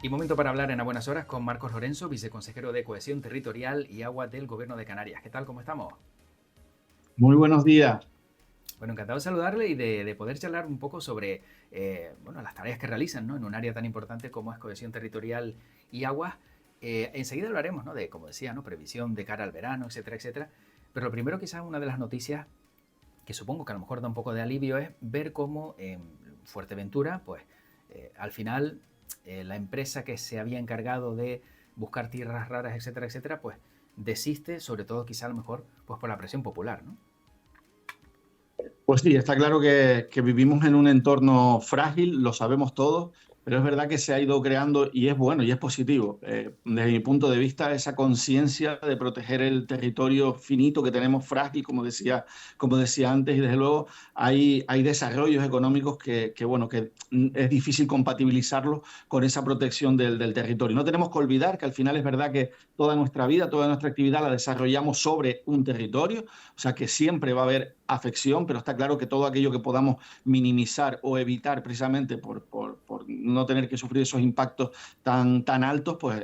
Y momento para hablar en A Buenas Horas con Marcos Lorenzo, viceconsejero de Cohesión Territorial y Agua del Gobierno de Canarias. ¿Qué tal? ¿Cómo estamos? Muy buenos días. Bueno, encantado de saludarle y de poder charlar un poco sobre las tareas que realizan, ¿no?, en un área tan importante como es Cohesión Territorial y Agua. Enseguida hablaremos, ¿no?, de, como decía, ¿no?, previsión de cara al verano, etcétera, etcétera. Pero lo primero, quizás una de las noticias que supongo que a lo mejor da un poco de alivio, es ver cómo en Fuerteventura, pues al final la empresa que se había encargado de buscar tierras raras, etcétera, etcétera, pues desiste, sobre todo quizá a lo mejor pues por la presión popular, ¿no? Pues sí, está claro que vivimos en un entorno frágil, lo sabemos todos, pero es verdad que se ha ido creando y es bueno y es positivo. Desde mi punto de vista, esa conciencia de proteger el territorio finito que tenemos frágil, como decía antes, y desde luego hay desarrollos económicos bueno, que es difícil compatibilizarlos con esa protección del territorio. No tenemos que olvidar que al final es verdad que toda nuestra vida, toda nuestra actividad la desarrollamos sobre un territorio, o sea que siempre va a haber afección, pero está claro que todo aquello que podamos minimizar o evitar precisamente por no tener que sufrir esos impactos tan altos, pues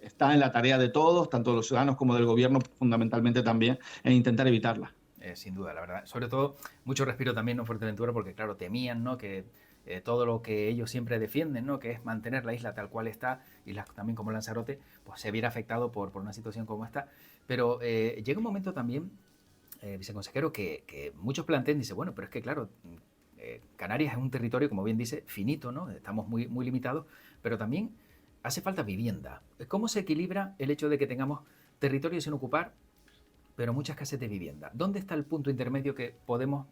está en la tarea de todos, tanto de los ciudadanos como del gobierno, fundamentalmente también, en intentar evitarla. Sin duda, la verdad. Sobre todo, mucho respiro también en Fuerteventura porque, claro, temían, ¿no?, que todo lo que ellos siempre defienden, ¿no?, que es mantener la isla tal cual está, islas también como Lanzarote, pues se viera afectado por una situación como esta. Pero llega un momento también, viceconsejero, que muchos plantean, dice, bueno, pero es que claro, Canarias es un territorio, como bien dice, finito, ¿no? Estamos muy, muy limitados, pero también hace falta vivienda. ¿Cómo se equilibra el hecho de que tengamos territorio sin ocupar, pero mucha escasez de vivienda? ¿Dónde está el punto intermedio que podemos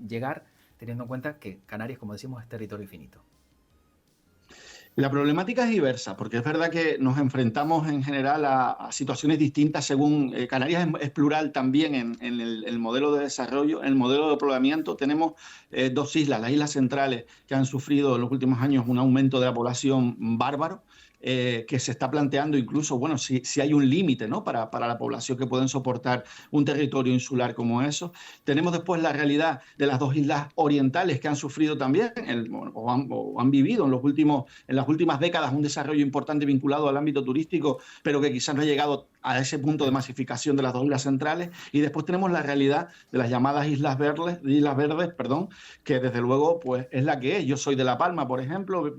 llegar, teniendo en cuenta que Canarias, como decimos, es territorio finito? La problemática es diversa, porque es verdad que nos enfrentamos en general a situaciones distintas según Canarias es plural también en el modelo de desarrollo, en el modelo de poblamiento. Tenemos dos islas, las islas centrales, que han sufrido en los últimos años un aumento de la población bárbaro, que se está planteando incluso, bueno, si hay un límite, ¿no?, para la población que pueden soportar un territorio insular como eso. Tenemos después la realidad de las dos islas orientales que han sufrido también o han vivido en las últimas décadas un desarrollo importante vinculado al ámbito turístico, pero que quizás no ha llegado a ese punto de masificación de las dos islas centrales. Y después tenemos la realidad de las llamadas islas verdes, perdón, que desde luego pues es la que es. Yo soy de La Palma, por ejemplo,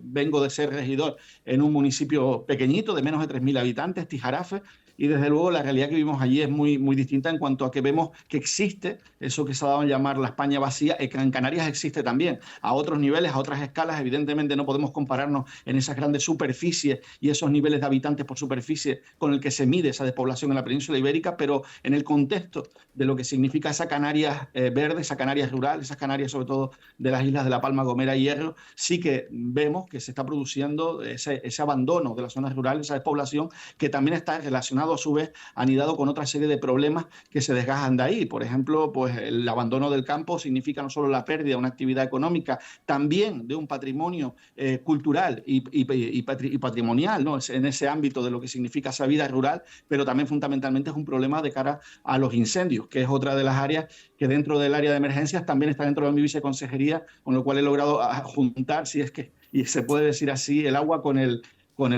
vengo de ser regidor en un municipio pequeñito de menos de 3.000 habitantes, Tijarafe, y desde luego la realidad que vivimos allí es muy distinta en cuanto a que vemos que existe eso que se ha dado a llamar la España vacía, y que en Canarias existe también, a otros niveles, a otras escalas. Evidentemente no podemos compararnos en esas grandes superficies y esos niveles de habitantes por superficie con el que se mide esa despoblación en la península ibérica, pero en el contexto de lo que significa esa Canarias verde, esa Canarias rural, esas Canarias sobre todo de las islas de La Palma, Gomera y Hierro, sí que vemos que se está produciendo ese abandono de las zonas rurales, esa despoblación, que también está relacionado a su vez, anidado con otra serie de problemas que se desgajan de ahí. Por ejemplo, pues el abandono del campo significa no solo la pérdida de una actividad económica, también de un patrimonio cultural y patrimonial, ¿no?, en ese ámbito de lo que significa esa vida rural, pero también fundamentalmente es un problema de cara a los incendios, que es otra de las áreas que dentro del área de emergencias también está dentro de mi viceconsejería, con lo cual he logrado juntar, si es que y se puede decir así, el agua con el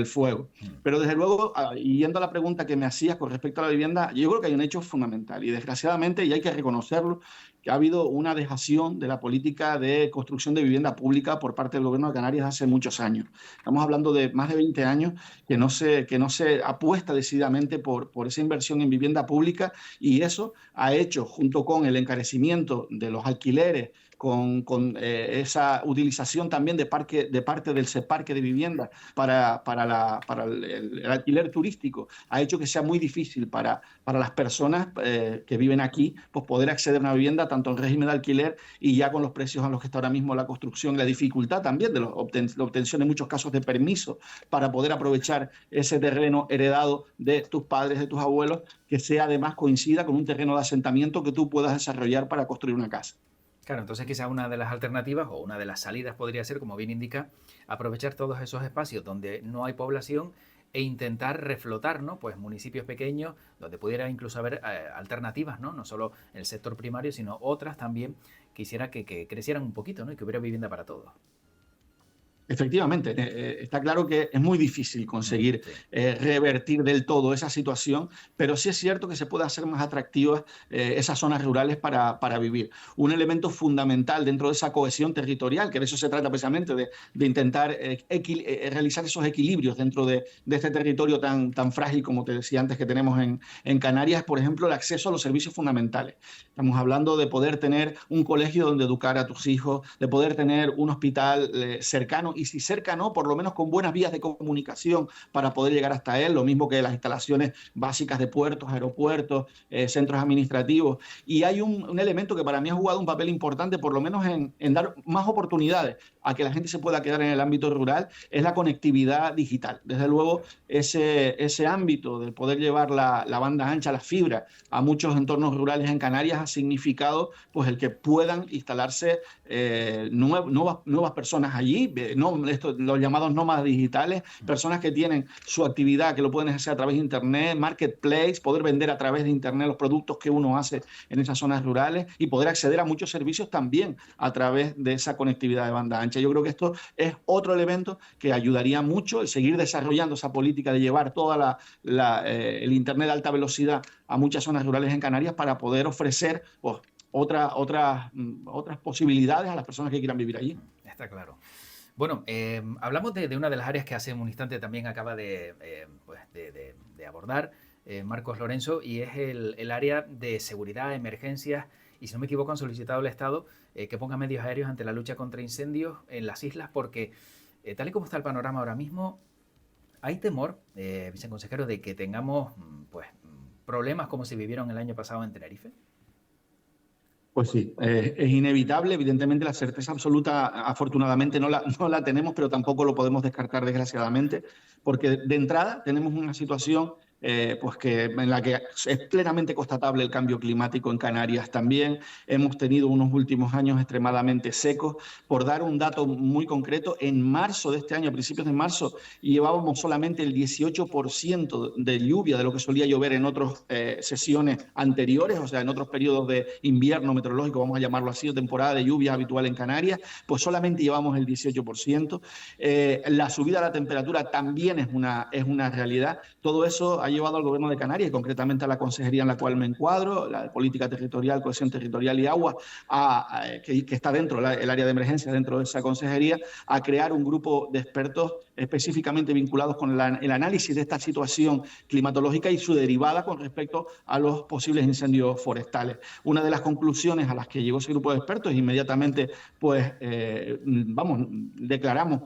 fuego. Pero desde luego, y yendo a la pregunta que me hacías con respecto a la vivienda, yo creo que hay un hecho fundamental y desgraciadamente, y hay que reconocerlo, que ha habido una dejación de la política de construcción de vivienda pública por parte del gobierno de Canarias hace muchos años. Estamos hablando de más de 20 años que no se apuesta decididamente por esa inversión en vivienda pública, y eso ha hecho, junto con el encarecimiento de los alquileres, con esa utilización también de parte del parque de vivienda para el alquiler turístico, ha hecho que sea muy difícil para las personas que viven aquí pues poder acceder a una vivienda tanto en régimen de alquiler, y ya con los precios a los que está ahora mismo la construcción, la dificultad también de la obtención en muchos casos de permiso para poder aprovechar ese terreno heredado de tus padres, de tus abuelos, que sea además coincida con un terreno de asentamiento que tú puedas desarrollar para construir una casa. Claro, entonces quizá una de las alternativas o una de las salidas podría ser, como bien indica, aprovechar todos esos espacios donde no hay población e intentar reflotar, ¿no?, pues municipios pequeños donde pudiera incluso haber alternativas, ¿no? No solo el sector primario, sino otras también que hiciera que crecieran un poquito, ¿no?, y que hubiera vivienda para todos. Efectivamente, está claro que es muy difícil conseguir Sí. revertir del todo esa situación, pero sí es cierto que se puede hacer más atractivas esas zonas rurales para vivir. Un elemento fundamental dentro de esa cohesión territorial, que de eso se trata precisamente, de intentar realizar esos equilibrios dentro de este territorio tan frágil, como te decía antes, que tenemos en Canarias, por ejemplo, el acceso a los servicios fundamentales. Estamos hablando de poder tener un colegio donde educar a tus hijos, de poder tener un hospital cercano, y si cerca no, por lo menos con buenas vías de comunicación para poder llegar hasta él, lo mismo que las instalaciones básicas de puertos, aeropuertos, centros administrativos. Y hay un elemento que para mí ha jugado un papel importante, por lo menos en dar más oportunidades a que la gente se pueda quedar en el ámbito rural, es la conectividad digital. Desde luego, ese ámbito de poder llevar la banda ancha, la fibra, a muchos entornos rurales en Canarias ha significado pues el que puedan instalarse nuevas personas allí, los llamados nómadas digitales, personas que tienen su actividad, que lo pueden hacer a través de Internet, marketplace, poder vender a través de Internet los productos que uno hace en esas zonas rurales y poder acceder a muchos servicios también a través de esa conectividad de banda ancha. Yo creo que esto es otro elemento que ayudaría mucho el seguir desarrollando esa política de llevar toda el Internet de alta velocidad a muchas zonas rurales en Canarias para poder ofrecer pues, otras posibilidades a las personas que quieran vivir allí. Está claro. Bueno, hablamos de una de las áreas que hace un instante también acaba de abordar Marcos Lorenzo, y es el área de seguridad, emergencias, y si no me equivoco han solicitado al Estado que ponga medios aéreos ante la lucha contra incendios en las islas, porque tal y como está el panorama ahora mismo, hay temor, viceconsejero, de que tengamos problemas como se vivieron el año pasado en Tenerife. Pues sí, es inevitable. Evidentemente, la certeza absoluta, afortunadamente, no la tenemos, pero tampoco lo podemos descartar, desgraciadamente, porque de entrada tenemos una situación en la que es plenamente constatable el cambio climático en Canarias también. Hemos tenido unos últimos años extremadamente secos. Por dar un dato muy concreto, en marzo de este año, a principios de marzo, llevábamos solamente el 18% de lluvia de lo que solía llover en otras sesiones anteriores, o sea, en otros periodos de invierno meteorológico, vamos a llamarlo así, o temporada de lluvia habitual en Canarias, pues solamente llevamos el 18%. La subida de la temperatura también es una realidad. Todo eso ha llevado al Gobierno de Canarias, y concretamente a la consejería en la cual me encuadro, la de Política Territorial, Cohesión Territorial y Agua, que está dentro del área de emergencia, dentro de esa consejería, a crear un grupo de expertos específicamente vinculados con el análisis de esta situación climatológica y su derivada con respecto a los posibles incendios forestales. Una de las conclusiones a las que llegó ese grupo de expertos, inmediatamente declaramos,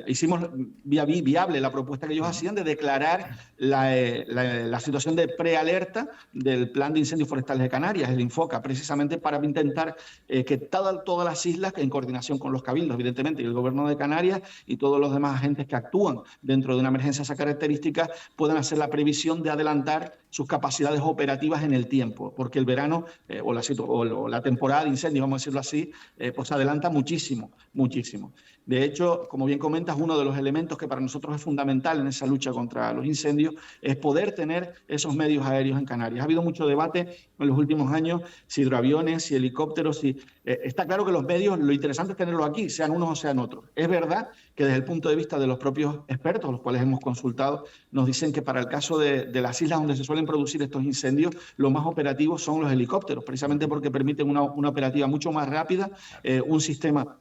hicimos viable la propuesta que ellos hacían de declarar la situación de prealerta del Plan de Incendios Forestales de Canarias, el INFOCA, precisamente para intentar que todas las islas, en coordinación con los cabildos, evidentemente, y el Gobierno de Canarias y todos los demás agentes que actúan dentro de una emergencia de esas características, puedan hacer la previsión de adelantar sus capacidades operativas en el tiempo, porque el verano o la temporada de incendios, vamos a decirlo así, pues se adelanta muchísimo, muchísimo. De hecho, como bien comentas, uno de los elementos que para nosotros es fundamental en esa lucha contra los incendios es poder tener esos medios aéreos en Canarias. Ha habido mucho debate en los últimos años, si hidroaviones, si helicópteros, está claro que los medios, lo interesante es tenerlos aquí, sean unos o sean otros. Es verdad que desde el punto de vista de los propios expertos, los cuales hemos consultado, nos dicen que para el caso de las islas donde se suelen producir estos incendios, lo más operativos son los helicópteros, precisamente porque permiten una operativa mucho más rápida, un sistema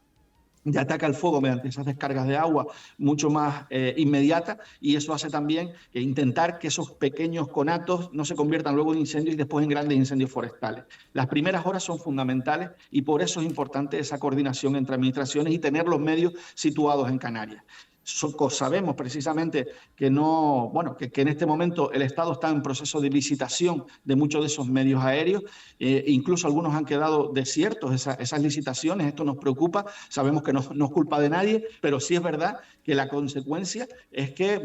de ataque al fuego mediante esas descargas de agua mucho más inmediata, y eso hace también intentar que esos pequeños conatos no se conviertan luego en incendios y después en grandes incendios forestales. Las primeras horas son fundamentales y por eso es importante esa coordinación entre administraciones y tener los medios situados en Canarias. Sabemos precisamente que en este momento el Estado está en proceso de licitación de muchos de esos medios aéreos, incluso algunos han quedado desiertos esas licitaciones. Esto nos preocupa, sabemos que no es culpa de nadie, pero sí es verdad que la consecuencia es que,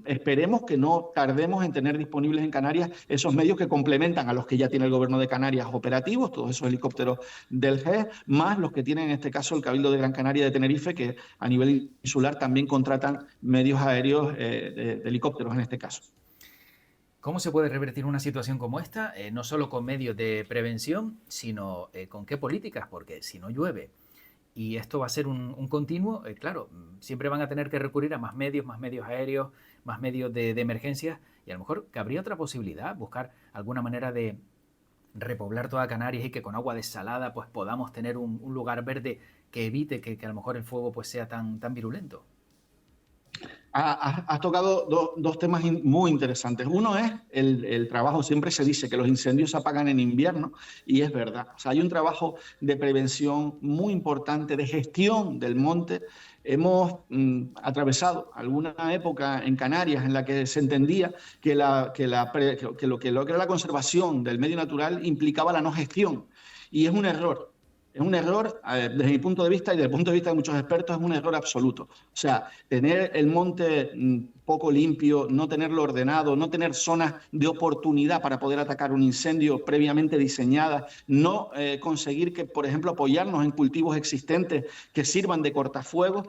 esperemos que no tardemos en tener disponibles en Canarias esos medios que complementan a los que ya tiene el Gobierno de Canarias operativos, todos esos helicópteros del GES, más los que tiene en este caso el Cabildo de Gran Canaria de Tenerife, que a nivel insular también contratan medios aéreos de helicópteros en este caso. ¿Cómo se puede revertir una situación como esta? No solo con medios de prevención, sino con qué políticas, porque si no llueve y esto va a ser un continuo, claro, siempre van a tener que recurrir a más medios aéreos, más medios de emergencia, y a lo mejor cabría otra posibilidad, buscar alguna manera de repoblar toda Canarias y que con agua desalada pues podamos tener un lugar verde que evite que a lo mejor el fuego pues sea tan virulento. Has tocado dos temas muy interesantes. Uno es el trabajo, siempre se dice que los incendios se apagan en invierno y es verdad. O sea, hay un trabajo de prevención muy importante, de gestión del monte. Hemos atravesado alguna época en Canarias en la que se entendía que lo que era la conservación del medio natural implicaba la no gestión. Y es un error. Es un error, desde mi punto de vista y desde el punto de vista de muchos expertos, es un error absoluto. O sea, tener el monte poco limpio, no tenerlo ordenado, no tener zonas de oportunidad para poder atacar un incendio previamente diseñadas, no conseguir que, por ejemplo, apoyarnos en cultivos existentes que sirvan de cortafuegos.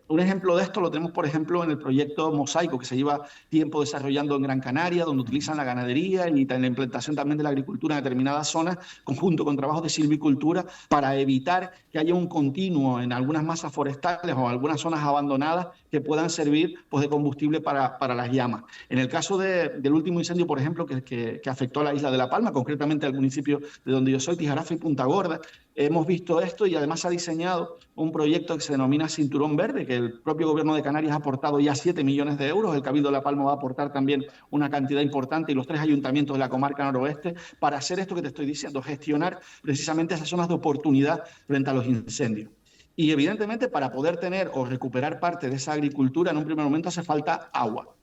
Un ejemplo de esto lo tenemos, por ejemplo, en el proyecto Mosaico, que se lleva tiempo desarrollando en Gran Canaria, donde utilizan la ganadería y la implantación también de la agricultura en determinadas zonas, conjunto con trabajos de silvicultura, para evitar que haya un continuo en algunas masas forestales o algunas zonas abandonadas que puedan servir pues, de combustible para las llamas. En el caso del último incendio, por ejemplo, que afectó a la isla de La Palma, concretamente al municipio de donde yo soy, Tijarafe y Punta Gorda, hemos visto esto y además se ha diseñado un proyecto que se denomina Cinturón Verde, que el propio gobierno de Canarias ha aportado ya 7 millones de euros, el Cabildo de La Palma va a aportar también una cantidad importante y los 3 ayuntamientos de la comarca noroeste para hacer esto que te estoy diciendo, gestionar precisamente esas zonas de oportunidad frente a los incendios. Y evidentemente para poder tener o recuperar parte de esa agricultura en un primer momento hace falta agua.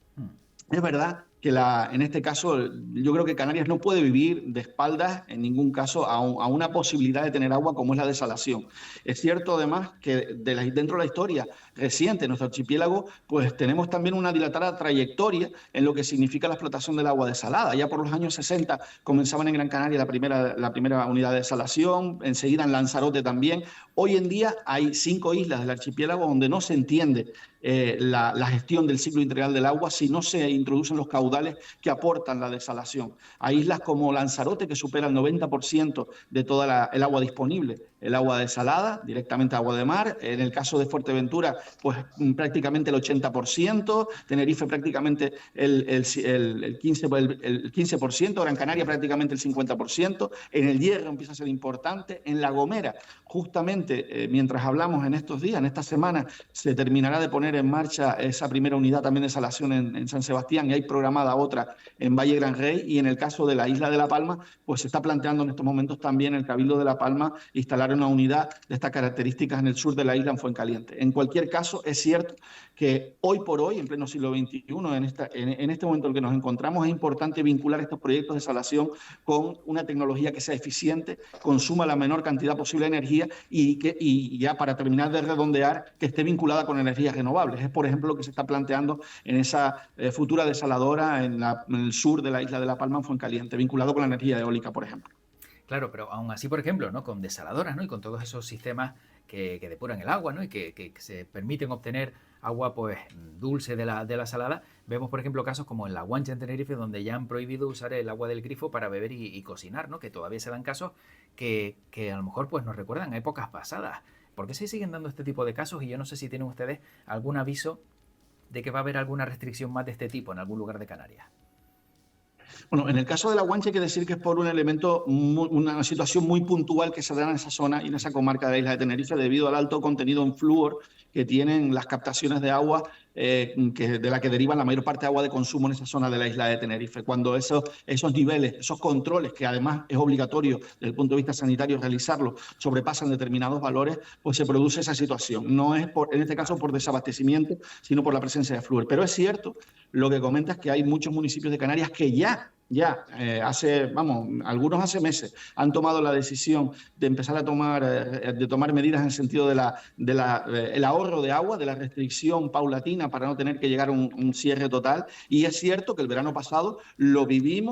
Es verdad que en este caso yo creo que Canarias no puede vivir de espaldas en ningún caso a una posibilidad de tener agua como es la desalación. Es cierto además que dentro de la historia reciente de nuestro archipiélago pues tenemos también una dilatada trayectoria en lo que significa la explotación del agua desalada. Ya por los años 60 comenzaban en Gran Canaria la primera unidad de desalación, enseguida en Lanzarote también. Hoy en día hay 5 islas del archipiélago donde no se entiende la gestión del ciclo integral del agua si no se introducen los caudales que aportan la desalación. Hay islas como Lanzarote que supera el 90% de toda el agua disponible, el agua desalada, directamente agua de mar. En el caso de Fuerteventura, pues prácticamente el 80%, Tenerife prácticamente el 15%, Gran Canaria prácticamente el 50%, en el Hierro empieza a ser importante, en La Gomera, justamente mientras hablamos en estos días, en esta semana, se terminará de poner en marcha esa primera unidad también de desalación en San Sebastián y hay programada otra en Valle Gran Rey y en el caso de la isla de La Palma, pues se está planteando en estos momentos también el Cabildo de La Palma instalar una unidad de estas características en el sur de la isla en Fuencaliente. En cualquier caso, es cierto que hoy por hoy, en pleno siglo XXI, en este momento en el que nos encontramos, es importante vincular estos proyectos de desalación con una tecnología que sea eficiente, consuma la menor cantidad posible de energía y ya para terminar de redondear, que esté vinculada con energías renovables. Es, por ejemplo, lo que se está planteando en esa futura desaladora en el sur de la isla de La Palma, en Fuencaliente, vinculado con la energía eólica, por ejemplo. Claro, pero aún así, por ejemplo, ¿no? Con desaladoras, ¿no? Y con todos esos sistemas que depuran el agua, ¿no? Y que se permiten obtener agua pues dulce de la salada. Vemos, por ejemplo, casos como en La Guancha, en Tenerife, donde ya han prohibido usar el agua del grifo para beber y cocinar, ¿no? Que todavía se dan casos que a lo mejor pues nos recuerdan a épocas pasadas. ¿Por qué se siguen dando este tipo de casos? Y yo no sé si tienen ustedes algún aviso de que va a haber alguna restricción más de este tipo en algún lugar de Canarias. Bueno, en el caso de La Guancha hay que decir que es por un elemento, una situación muy puntual que se da en esa zona y en esa comarca de la isla de Tenerife debido al alto contenido en flúor que tienen las captaciones de agua de la que deriva la mayor parte de agua de consumo en esa zona de la isla de Tenerife. Cuando esos niveles, esos controles, que además es obligatorio desde el punto de vista sanitario realizarlos, sobrepasan determinados valores, pues se produce esa situación. No es, en este caso, por desabastecimiento, sino por la presencia de flúor. Pero es cierto, lo que comentas, que hay muchos municipios de Canarias que algunos hace meses han tomado la decisión de empezar a tomar medidas en el sentido el ahorro de agua, de la restricción paulatina para no tener que llegar a un cierre total. Y es cierto que el verano pasado lo viví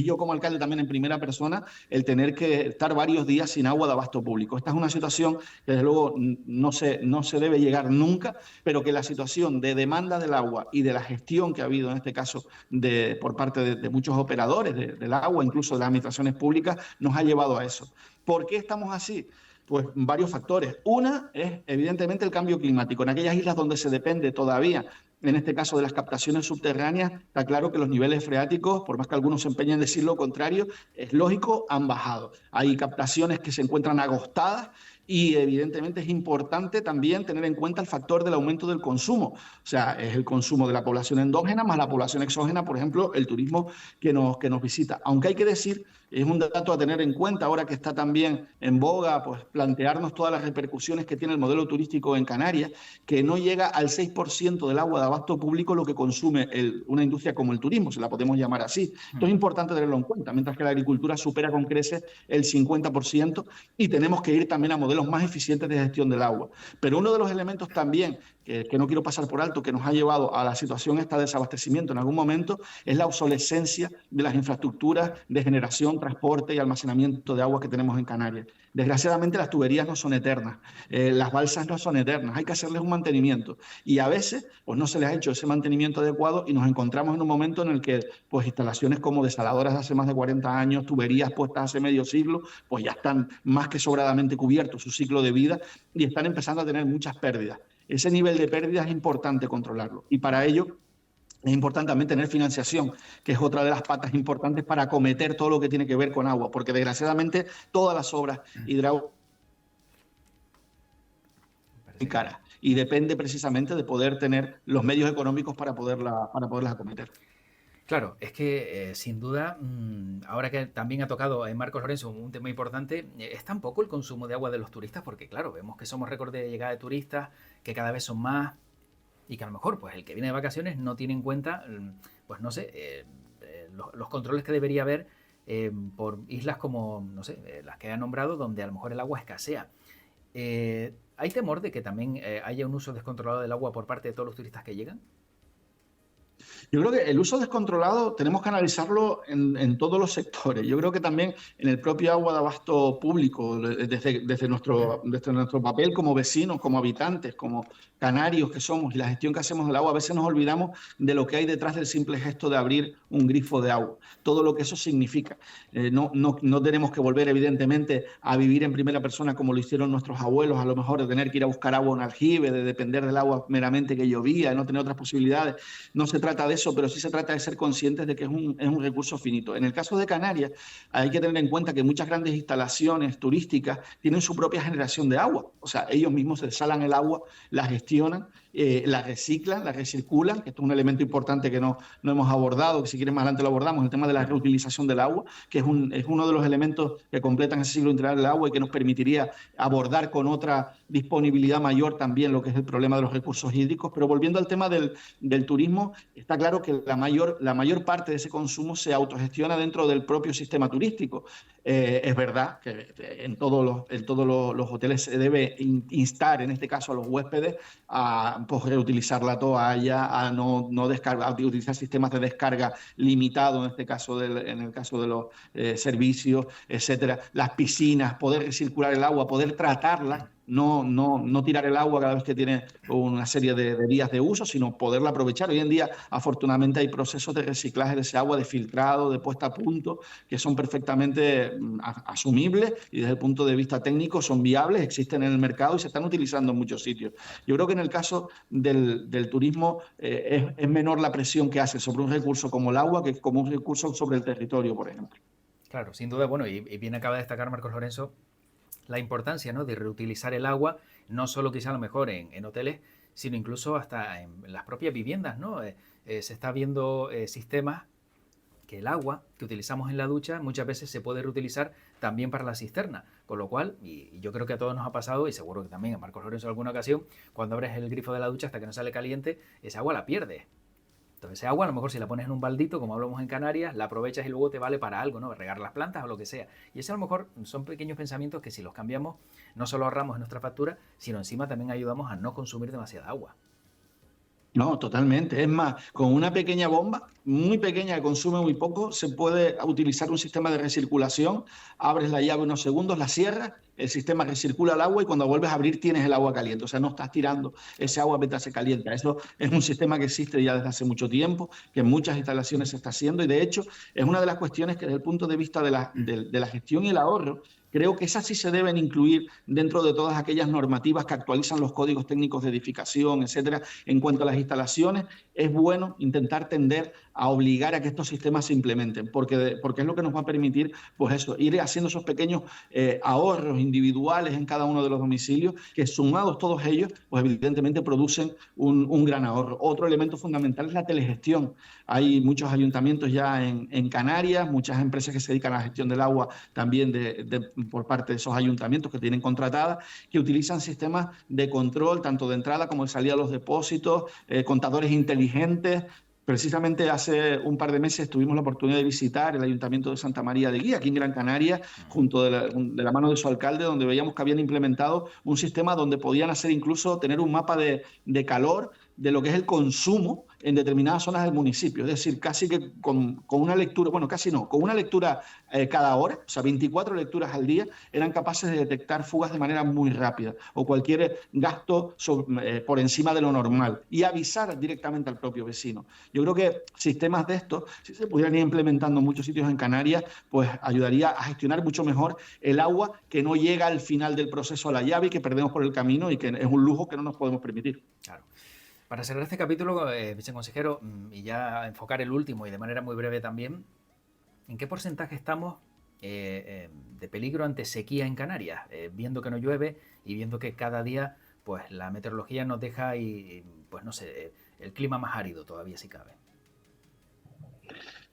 yo como alcalde también en primera persona, el tener que estar varios días sin agua de abasto público. Esta es una situación que desde luego no se debe llegar nunca, pero que la situación de demanda del agua y de la gestión que ha habido en este caso por parte de muchos operadores del agua, incluso de las administraciones públicas, nos ha llevado a eso. ¿Por qué estamos así? Pues varios factores. Una es evidentemente el cambio climático. En aquellas islas donde se depende todavía, en este caso de las captaciones subterráneas, está claro que los niveles freáticos, por más que algunos se empeñen en decir lo contrario, es lógico, han bajado. Hay captaciones que se encuentran agostadas y evidentemente es importante también tener en cuenta el factor del aumento del consumo. O sea, es el consumo de la población endógena más la población exógena, por ejemplo, el turismo que nos visita. Aunque hay que decir, es un dato a tener en cuenta ahora que está también en boga, pues plantearnos todas las repercusiones que tiene el modelo turístico en Canarias, que no llega al 6% del agua de abasto público lo que consume una industria como el turismo, se la podemos llamar así. Esto es importante tenerlo en cuenta, mientras que la agricultura supera con creces el 50% y tenemos que ir también a modelos más eficientes de gestión del agua. Pero uno de los elementos también que no quiero pasar por alto, que nos ha llevado a la situación esta de desabastecimiento en algún momento, es la obsolescencia de las infraestructuras de generación, transporte y almacenamiento de agua que tenemos en Canarias. Desgraciadamente las tuberías no son eternas, las balsas no son eternas, hay que hacerles un mantenimiento y a veces pues no se les ha hecho ese mantenimiento adecuado y nos encontramos en un momento en el que pues instalaciones como desaladoras de hace más de 40 años, tuberías puestas hace medio siglo, pues ya están más que sobradamente cubiertos su ciclo de vida y están empezando a tener muchas pérdidas. Ese nivel de pérdidas es importante controlarlo y para ello es importante también tener financiación, que es otra de las patas importantes para acometer todo lo que tiene que ver con agua, porque desgraciadamente todas las obras hidráulicas son caras y depende precisamente de poder tener los medios económicos para poderlas acometer. Claro, es que sin duda, ahora que también ha tocado Marcos Lorenzo un tema importante, es tampoco el consumo de agua de los turistas, porque claro, vemos que somos récord de llegada de turistas, que cada vez son más, y que a lo mejor pues el que viene de vacaciones no tiene en cuenta, pues no sé, los controles que debería haber por islas como, no sé, las que ha nombrado, donde a lo mejor el agua escasea. ¿Hay temor de que también haya un uso descontrolado del agua por parte de todos los turistas que llegan? Yo creo que el uso descontrolado tenemos que analizarlo en todos los sectores. Yo creo que también en el propio agua de abasto público, desde nuestro papel como vecinos, como habitantes, como canarios que somos y la gestión que hacemos del agua, a veces nos olvidamos de lo que hay detrás del simple gesto de abrir un grifo de agua, todo lo que eso significa. No tenemos que volver, evidentemente, a vivir en primera persona como lo hicieron nuestros abuelos, a lo mejor de tener que ir a buscar agua a un aljibe, de depender del agua meramente que llovía, de no tener otras posibilidades. No se trata de eso, pero sí se trata de ser conscientes de que es un recurso finito. En el caso de Canarias, hay que tener en cuenta que muchas grandes instalaciones turísticas tienen su propia generación de agua. O sea, ellos mismos se desalan el agua, la gestionan, la reciclan, la recirculan, que esto es un elemento importante que no hemos abordado, que si quieren más adelante lo abordamos, el tema de la reutilización del agua, que es uno de los elementos que completan ese ciclo integral del agua y que nos permitiría abordar con otra disponibilidad mayor también lo que es el problema de los recursos hídricos. Pero volviendo al tema del turismo, está claro que la mayor parte de ese consumo se autogestiona dentro del propio sistema turístico. Es verdad que en todos los hoteles se debe instar, en este caso a los huéspedes, a pues, reutilizar la toalla, a no descargar, a utilizar sistemas de descarga limitado, en el caso de los servicios, etcétera. Las piscinas, poder recircular el agua, poder tratarla. No tirar el agua cada vez que tiene una serie de días de uso, sino poderla aprovechar. Hoy en día, afortunadamente, hay procesos de reciclaje de ese agua, de filtrado, de puesta a punto, que son perfectamente asumibles y desde el punto de vista técnico son viables, existen en el mercado y se están utilizando en muchos sitios. Yo creo que en el caso del turismo es menor la presión que hace sobre un recurso como el agua que como un recurso sobre el territorio, por ejemplo. Claro, sin duda, bueno, y bien acaba de destacar Marcos Lorenzo la importancia, ¿no?, de reutilizar el agua, no solo quizá a lo mejor en hoteles, sino incluso hasta en las propias viviendas, ¿no? Se está viendo sistemas que el agua que utilizamos en la ducha muchas veces se puede reutilizar también para la cisterna, con lo cual, y yo creo que a todos nos ha pasado, y seguro que también a Marcos Lorenzo en alguna ocasión, cuando abres el grifo de la ducha hasta que no sale caliente, esa agua la pierdes. Entonces ese agua a lo mejor si la pones en un baldito, como hablamos en Canarias, la aprovechas y luego te vale para algo, ¿no? Regar las plantas o lo que sea. Y eso a lo mejor son pequeños pensamientos que si los cambiamos, no solo ahorramos en nuestra factura, sino encima también ayudamos a no consumir demasiada agua. No, totalmente. Es más, con una pequeña bomba, muy pequeña, que consume muy poco, se puede utilizar un sistema de recirculación, abres la llave unos segundos, la cierras el sistema recircula el agua y cuando vuelves a abrir tienes el agua caliente. O sea, no estás tirando ese agua mientras se calienta. Eso es un sistema que existe ya desde hace mucho tiempo, que en muchas instalaciones se está haciendo y de hecho es una de las cuestiones que desde el punto de vista de la gestión y el ahorro, creo que esas sí se deben incluir dentro de todas aquellas normativas que actualizan los códigos técnicos de edificación, etcétera. En cuanto a las instalaciones, es bueno intentar tender a obligar a que estos sistemas se implementen, porque es lo que nos va a permitir, pues eso, ir haciendo esos pequeños ahorros individuales en cada uno de los domicilios, que sumados todos ellos, pues evidentemente producen un gran ahorro. Otro elemento fundamental es la telegestión. Hay muchos ayuntamientos ya en Canarias, muchas empresas que se dedican a la gestión del agua también por parte de esos ayuntamientos que tienen contratadas, que utilizan sistemas de control, tanto de entrada como de salida de los depósitos, contadores inteligentes. Precisamente hace un par de meses tuvimos la oportunidad de visitar el Ayuntamiento de Santa María de Guía, aquí en Gran Canaria, junto de la mano de su alcalde, donde veíamos que habían implementado un sistema donde podían hacer incluso tener un mapa de calor de lo que es el consumo en determinadas zonas del municipio. Es decir, casi que con una lectura, bueno, casi no, con una lectura cada hora, o sea, 24 lecturas al día, eran capaces de detectar fugas de manera muy rápida o cualquier gasto por encima de lo normal y avisar directamente al propio vecino. Yo creo que sistemas de estos, si se pudieran ir implementando en muchos sitios en Canarias, pues ayudaría a gestionar mucho mejor el agua que no llega al final del proceso a la llave y que perdemos por el camino y que es un lujo que no nos podemos permitir. Claro. Para cerrar este capítulo, viceconsejero, y ya enfocar el último y de manera muy breve también, ¿en qué porcentaje estamos de peligro ante sequía en Canarias? Viendo que no llueve y viendo que cada día pues la meteorología nos deja pues no sé, el clima más árido todavía si cabe.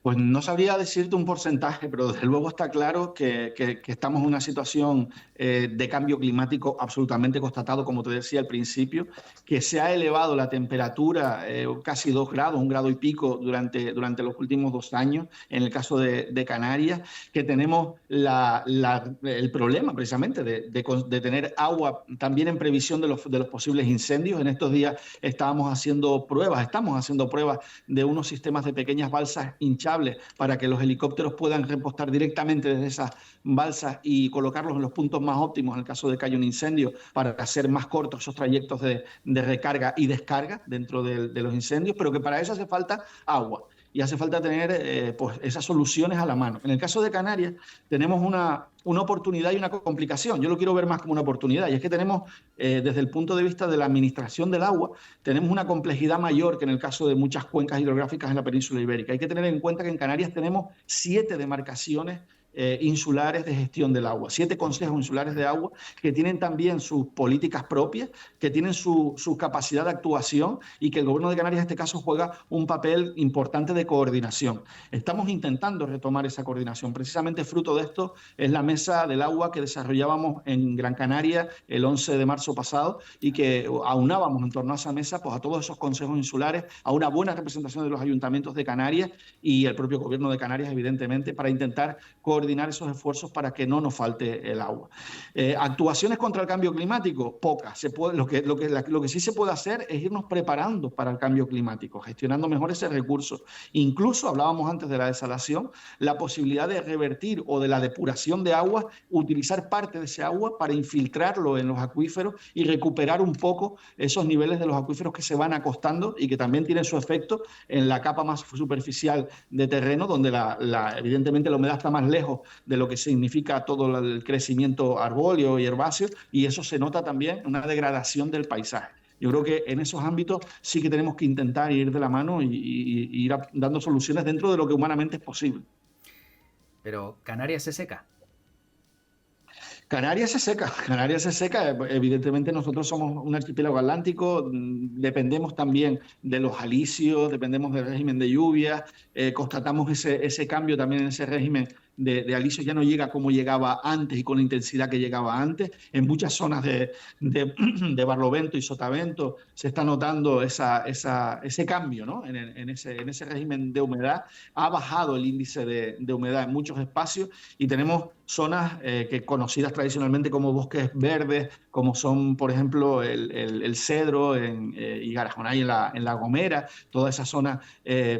Pues no sabría decirte un porcentaje, pero desde luego está claro que estamos en una situación de cambio climático absolutamente constatado, como te decía al principio, que se ha elevado la temperatura casi 2 grados, 1 grado y pico durante los últimos 2 años, en el caso de Canarias, que tenemos el problema precisamente de tener agua también en previsión de los posibles incendios. En estos días estamos haciendo pruebas de unos sistemas de pequeñas balsas hinchables para que los helicópteros puedan repostar directamente desde esas balsas y colocarlos en los puntos más óptimos en el caso de que haya un incendio, para hacer más cortos esos trayectos de recarga y descarga dentro de los incendios, pero que para eso hace falta agua y hace falta tener pues esas soluciones a la mano. En el caso de Canarias tenemos una oportunidad y una complicación. Yo lo quiero ver más como una oportunidad, y es que tenemos, desde el punto de vista de la administración del agua, tenemos una complejidad mayor que en el caso de muchas cuencas hidrográficas en la península ibérica. Hay que tener en cuenta que en Canarias tenemos 7 demarcaciones insulares de gestión del agua, 7 consejos insulares de agua que tienen también sus políticas propias, que tienen su capacidad de actuación y que el gobierno de Canarias en este caso juega un papel importante de coordinación. Estamos intentando retomar esa coordinación. Precisamente fruto de esto es la mesa del agua que desarrollábamos en Gran Canaria el 11 de marzo pasado y que aunábamos en torno a esa mesa pues a todos esos consejos insulares, a una buena representación de los ayuntamientos de Canarias y el propio gobierno de Canarias, evidentemente, para intentar coordinar esos esfuerzos para que no nos falte el agua. Actuaciones contra el cambio climático, pocas. Lo que sí se puede hacer es irnos preparando para el cambio climático, gestionando mejor ese recurso. Incluso, hablábamos antes de la desalación, la posibilidad de revertir o de la depuración de agua, utilizar parte de ese agua para infiltrarlo en los acuíferos y recuperar un poco esos niveles de los acuíferos que se van acostando y que también tienen su efecto en la capa más superficial de terreno, donde evidentemente la humedad está más lejos de lo que significa todo el crecimiento arbóreo y herbáceo, y eso se nota también una degradación del paisaje. Yo creo que en esos ámbitos sí que tenemos que intentar ir de la mano y ir dando soluciones dentro de lo que humanamente es posible. Pero Canarias se seca. Canarias se seca. Evidentemente nosotros somos un archipiélago atlántico, dependemos también de los alisios, dependemos del régimen de lluvia, constatamos ese cambio también en ese régimen de alisios, ya no llega como llegaba antes y con la intensidad que llegaba antes. En muchas zonas de barlovento y sotavento se está notando ese cambio, ¿no? En ese régimen de humedad. Ha bajado el índice de humedad en muchos espacios y tenemos zonas conocidas tradicionalmente como bosques verdes, como son, por ejemplo, el Cedro y Garajonay en la Gomera, toda esa zona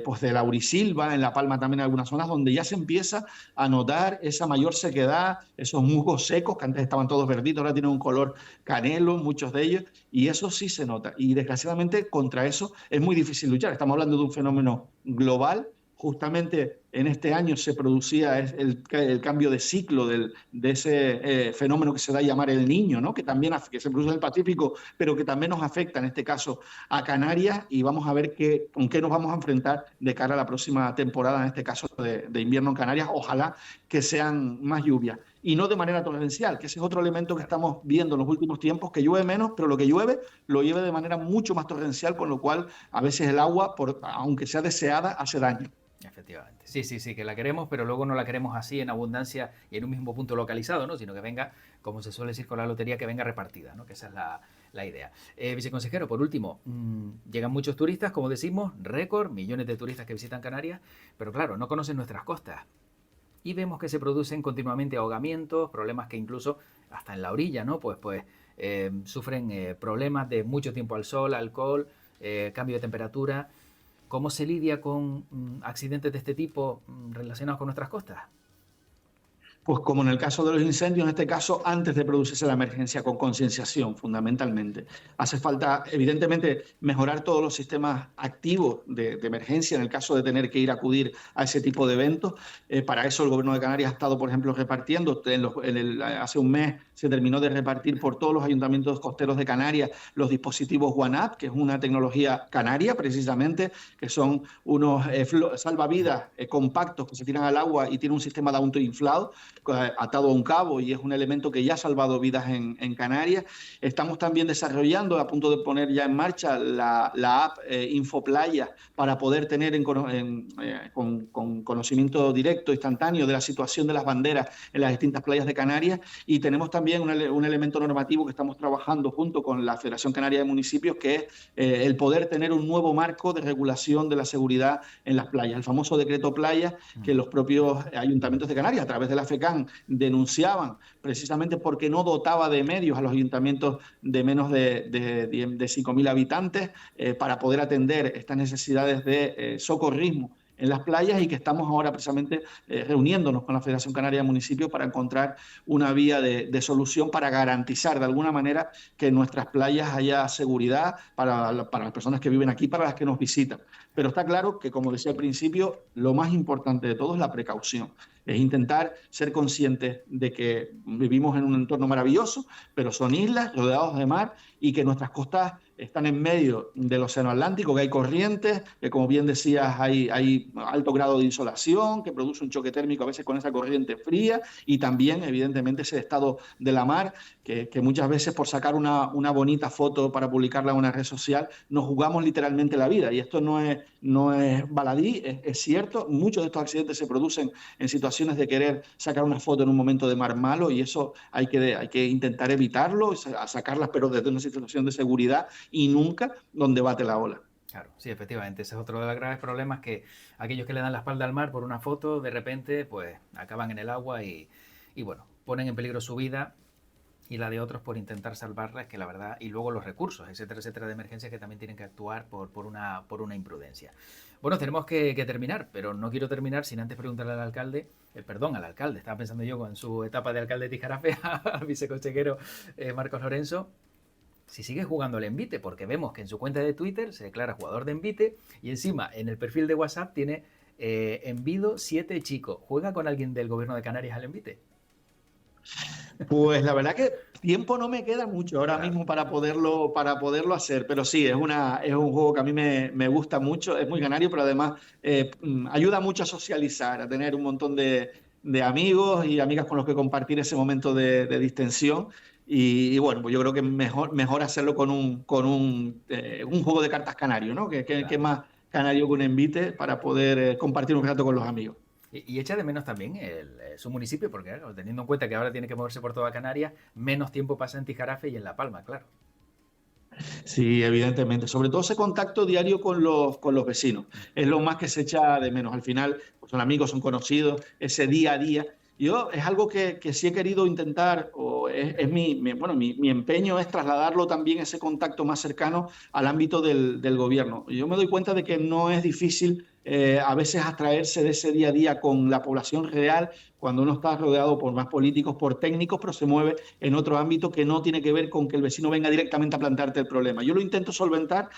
pues de Laurisilva, en La Palma también hay algunas zonas donde ya se empieza a notar esa mayor sequedad, esos musgos secos que antes estaban todos verditos, ahora tienen un color canelo, muchos de ellos, y eso sí se nota. Y desgraciadamente contra eso es muy difícil luchar. Estamos hablando de un fenómeno global. Justamente en este año se producía el cambio de ciclo de ese fenómeno que se da a llamar el Niño, ¿no? Que también que se produce en el Pacífico, pero que también nos afecta en este caso a Canarias, y vamos a ver con qué nos vamos a enfrentar de cara a la próxima temporada, en este caso de invierno en Canarias. Ojalá que sean más lluvias y no de manera torrencial, que ese es otro elemento que estamos viendo en los últimos tiempos, que llueve menos, pero lo que llueve lo llueve de manera mucho más torrencial, con lo cual a veces el agua, aunque sea deseada, hace daño. Efectivamente. Sí, sí, sí, que la queremos, pero luego no la queremos así en abundancia y en un mismo punto localizado, ¿no? Sino que venga, como se suele decir con la lotería, que venga repartida, ¿no? Que esa es la idea. Viceconsejero, por último, llegan muchos turistas, como decimos, récord, millones de turistas que visitan Canarias, pero claro, no conocen nuestras costas. Y vemos que se producen continuamente ahogamientos, problemas que incluso hasta en la orilla, ¿no? Sufren problemas de mucho tiempo al sol, alcohol, cambio de temperatura. ¿Cómo se lidia con accidentes de este tipo relacionados con nuestras costas? Pues como en el caso de los incendios, en este caso, antes de producirse la emergencia, con concienciación, fundamentalmente. Hace falta, evidentemente, mejorar todos los sistemas activos de emergencia en el caso de tener que ir a acudir a ese tipo de eventos. Para eso el Gobierno de Canarias ha estado, por ejemplo, repartiendo. Hace un mes se terminó de repartir por todos los ayuntamientos costeros de Canarias los dispositivos OneUp, que es una tecnología canaria, precisamente, que son unos salvavidas compactos que se tiran al agua y tienen un sistema de autoinflado atado a un cabo, y es un elemento que ya ha salvado vidas en Canarias. Estamos también desarrollando, a punto de poner ya en marcha, la app Infoplaya, para poder tener con conocimiento directo, instantáneo, de la situación de las banderas en las distintas playas de Canarias. Y tenemos también un elemento normativo que estamos trabajando junto con la Federación Canaria de Municipios, que es el poder tener un nuevo marco de regulación de la seguridad en las playas, el famoso decreto playa, que los propios ayuntamientos de Canarias, a través de la FECAN, denunciaban, precisamente porque no dotaba de medios a los ayuntamientos de menos de 5.000 habitantes para poder atender estas necesidades de socorrismo en las playas, y que estamos ahora precisamente reuniéndonos con la Federación Canaria de Municipios para encontrar una vía de solución para garantizar de alguna manera que en nuestras playas haya seguridad para las personas que viven aquí, para las que nos visitan. Pero está claro que, como decía al principio, lo más importante de todo es la precaución. Es intentar ser conscientes de que vivimos en un entorno maravilloso, pero son islas rodeados de mar, y que nuestras costas están en medio del Océano Atlántico, que hay corrientes, que, como bien decías, hay alto grado de insolación, que produce un choque térmico a veces con esa corriente fría, y también, evidentemente, ese estado de la mar, que muchas veces, por sacar una bonita foto para publicarla en una red social, nos jugamos literalmente la vida. Y esto no es baladí, es cierto. Muchos de estos accidentes se producen en situaciones de querer sacar una foto en un momento de mar malo, y eso hay que intentar evitarlo, sacarlas, pero desde una situación de seguridad, y nunca donde bate la ola. Claro, sí, efectivamente. Ese es otro de los graves problemas, que aquellos que le dan la espalda al mar por una foto, de repente, pues acaban en el agua y bueno, ponen en peligro su vida y la de otros por intentar salvarla, es que la verdad, y luego los recursos, etcétera, etcétera, de emergencia, que también tienen que actuar por una imprudencia. Bueno, tenemos que terminar, pero no quiero terminar sin antes preguntarle al alcalde, al alcalde, estaba pensando yo en su etapa de alcalde de Tijarafe, al viceconsejero Marcos Lorenzo, si sigue jugando al envite, porque vemos que en su cuenta de Twitter se declara jugador de envite, y encima en el perfil de WhatsApp tiene envido 7 chicos. ¿Juega con alguien del gobierno de Canarias al envite? Pues la verdad que tiempo no me queda mucho ahora mismo para poderlo hacer, pero sí, es un juego que a mí me gusta mucho, es muy canario, pero además ayuda mucho a socializar, a tener un montón de amigos y amigas con los que compartir ese momento de distensión. Y bueno, pues yo creo que mejor hacerlo con un juego de cartas canario, ¿no? Que más canario que un envite, para poder compartir un rato con los amigos. Y echa de menos también su municipio, porque claro, teniendo en cuenta que ahora tiene que moverse por toda Canarias, menos tiempo pasa en Tijarafe y en La Palma, claro. Sí, evidentemente. Sobre todo ese contacto diario con los vecinos. Es lo más que se echa de menos. Al final, pues son amigos, son conocidos, ese día a día. Yo es algo que sí he querido intentar, o es mi empeño es trasladarlo también, ese contacto más cercano, al ámbito del gobierno. Yo me doy cuenta de que no es difícil a veces abstraerse de ese día a día con la población real, cuando uno está rodeado por más políticos, por técnicos, pero se mueve en otro ámbito que no tiene que ver con que el vecino venga directamente a plantearte el problema. Yo lo intento solventar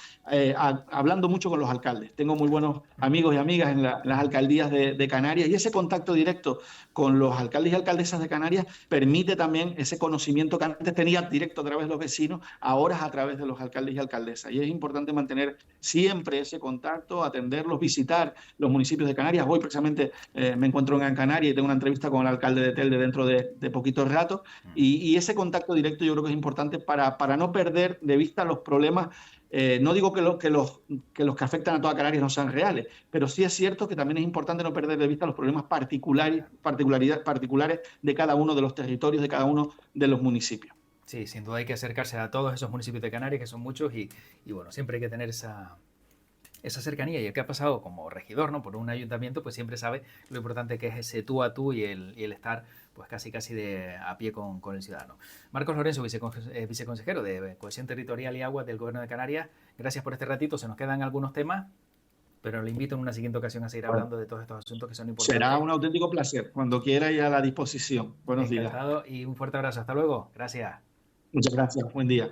hablando mucho con los alcaldes. Tengo muy buenos amigos y amigas en las alcaldías de Canarias, y ese contacto directo con los alcaldes y alcaldesas de Canarias permite también ese conocimiento que antes tenía directo a través de los vecinos, ahora es a través de los alcaldes y alcaldesas. Y es importante mantener siempre ese contacto, atenderlos, visitar los municipios de Canarias. Hoy precisamente me encuentro en Gran Canaria y tengo una entrevista con el alcalde de Telde dentro de poquitos ratos, y ese contacto directo yo creo que es importante para no perder de vista los problemas. No digo que los que afectan a toda Canarias no sean reales, pero sí es cierto que también es importante no perder de vista los problemas particulares de cada uno de los territorios, de cada uno de los municipios. Sí, sin duda hay que acercarse a todos esos municipios de Canarias, que son muchos, y bueno, siempre hay que tener esa cercanía. Y el que ha pasado como regidor, ¿no?, por un ayuntamiento, pues siempre sabe lo importante que es ese tú a tú y el estar pues casi de a pie con el ciudadano. Marcos Lorenzo, viceconsejero de Cohesión Territorial y Agua del Gobierno de Canarias, gracias por este ratito. Se nos quedan algunos temas, pero le invito en una siguiente ocasión a seguir hablando de todos estos asuntos que son importantes. Será un auténtico placer. Cuando quiera y a la disposición. Buenos días. Encantado y un fuerte abrazo. Hasta luego. Gracias. Muchas gracias. Buen día.